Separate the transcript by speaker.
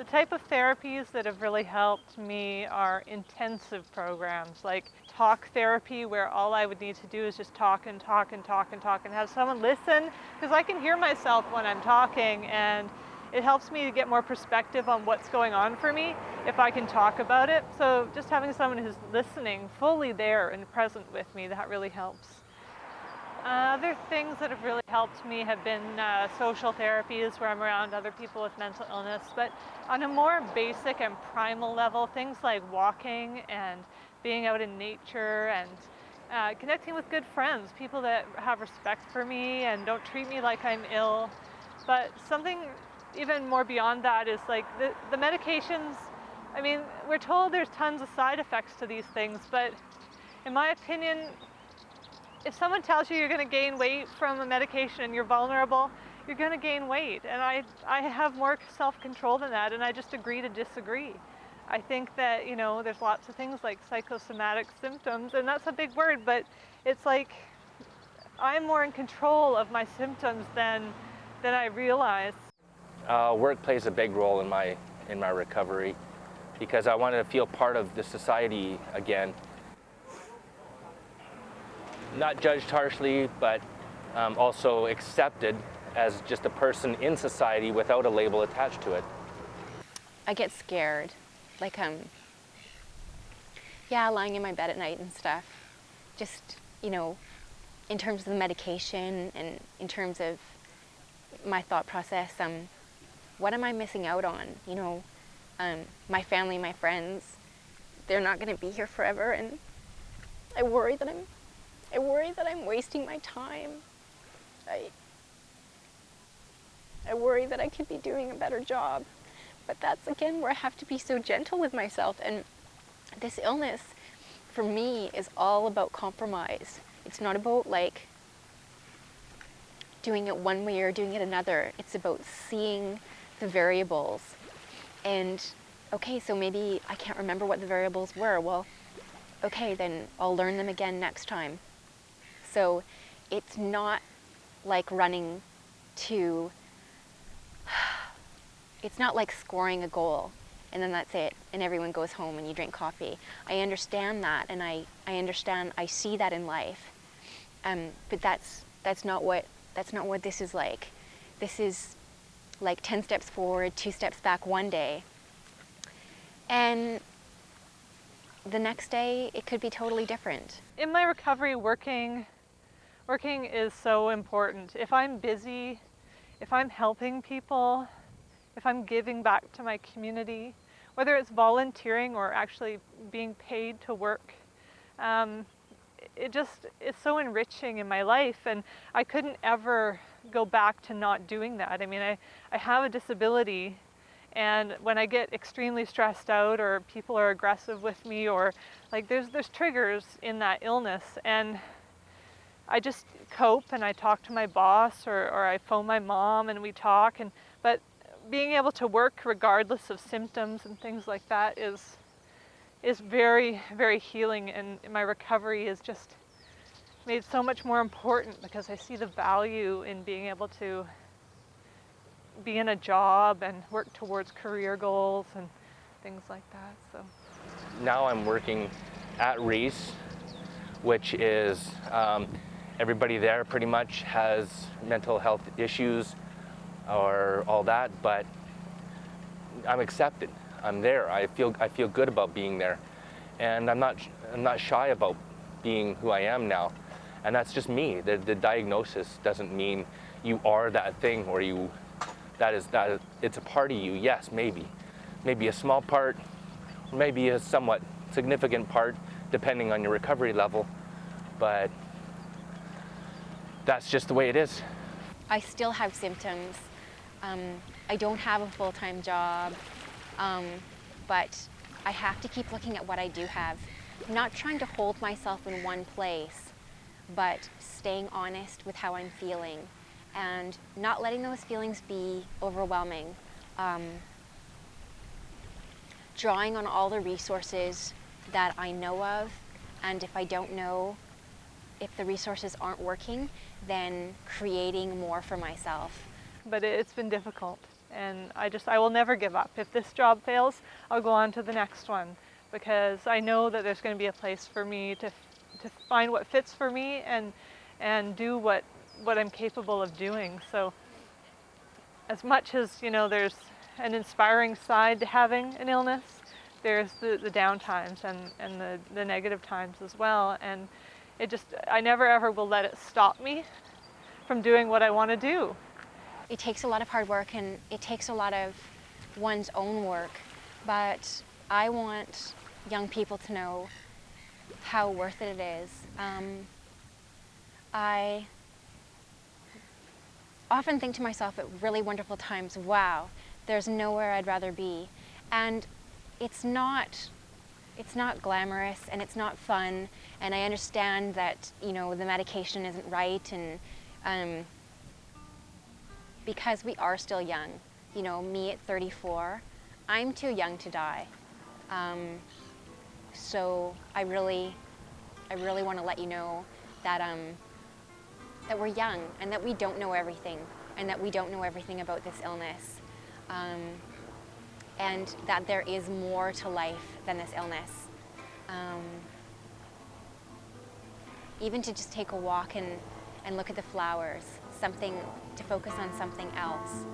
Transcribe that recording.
Speaker 1: The type of therapies that have really helped me are intensive programs, like talk therapy, where all I would need to do is just talk and talk and talk and talk and have someone listen, because I can hear myself when I'm talking, and it helps me to get more perspective on what's going on for me if I can talk about it. So just having someone who's listening, fully there and present with me, that really helps. Other things that have really helped me have been social therapies, where I'm around other people with mental illness, but on a more basic and primal level, things like walking and being out in nature and connecting with good friends, people that have respect for me and don't treat me like I'm ill. But something even more beyond that is like the medications. I mean, we're told there's tons of side effects to these things, but in my opinion, if someone tells you you're going to gain weight from a medication and you're vulnerable, you're going to gain weight. And I have more self-control than that, and I just agree to disagree. I think that, there's lots of things like psychosomatic symptoms, and that's a big word, but it's like I'm more in control of my symptoms than I realize.
Speaker 2: Work plays a big role in my recovery, because I wanted to feel part of the society again. Not judged harshly, but also accepted as just a person in society without a label attached to it.
Speaker 3: I get scared, like lying in my bed at night and stuff. Just, in terms of the medication and in terms of my thought process, what am I missing out on? My family, my friends, they're not going to be here forever, and I worry that I'm wasting my time. I worry that I could be doing a better job. But that's, again, where I have to be so gentle with myself. And this illness, for me, is all about compromise. It's not about, doing it one way or doing it another. It's about seeing the variables. And, okay, so maybe I can't remember what the variables were. Well, okay, then I'll learn them again next time. So it's not like running to, it's not like scoring a goal and then that's it and everyone goes home and you drink coffee. I understand that, and I understand, I see that in life. But that's not what this is like. This is like 10 steps forward, 2 steps back one day. And the next day, it could be totally different.
Speaker 1: In my recovery, working is so important. If I'm busy, if I'm helping people, if I'm giving back to my community, whether it's volunteering or actually being paid to work, it's so enriching in my life, and I couldn't ever go back to not doing that. I mean, I have a disability, and when I get extremely stressed out or people are aggressive with me, or there's triggers in that illness, and I just cope and I talk to my boss or I phone my mom and we talk, but being able to work regardless of symptoms and things like that is very, very healing, and my recovery is just made so much more important because I see the value in being able to be in a job and work towards career goals and things like that. So
Speaker 2: now I'm working at Reese, which is everybody there pretty much has mental health issues or all that, but I'm accepted. I'm there. I feel good about being there, and I'm not shy about being who I am now, and that's just me. The diagnosis doesn't mean you are that thing, or that it's a part of you. Yes, maybe a small part, or maybe a somewhat significant part, depending on your recovery level, but that's just the way it is.
Speaker 3: I still have symptoms. I don't have a full-time job, but I have to keep looking at what I do have. Not trying to hold myself in one place, but staying honest with how I'm feeling and not letting those feelings be overwhelming. Drawing on all the resources that I know of, and if I don't know, if the resources aren't working, then creating more for myself.
Speaker 1: But it's been difficult. And I will never give up. If this job fails, I'll go on to the next one, because I know that there's going to be a place for me to find what fits for me and do what I'm capable of doing. So as much as, there's an inspiring side to having an illness, there's the down times and the negative times as well. And I never ever will let it stop me from doing what I want to do.
Speaker 3: It takes a lot of hard work, and it takes a lot of one's own work, but I want young people to know how worth it is. I often think to myself at really wonderful times, wow, there's nowhere I'd rather be. And it's not glamorous, and it's not fun, and I understand that, the medication isn't right, and because we are still young. Me at 34, I'm too young to die. So I really want to let you know that that we're young, and that we don't know everything, and that we don't know everything about this illness, and that there is more to life than this illness. Even to just take a walk and look at the flowers, something to focus on something else.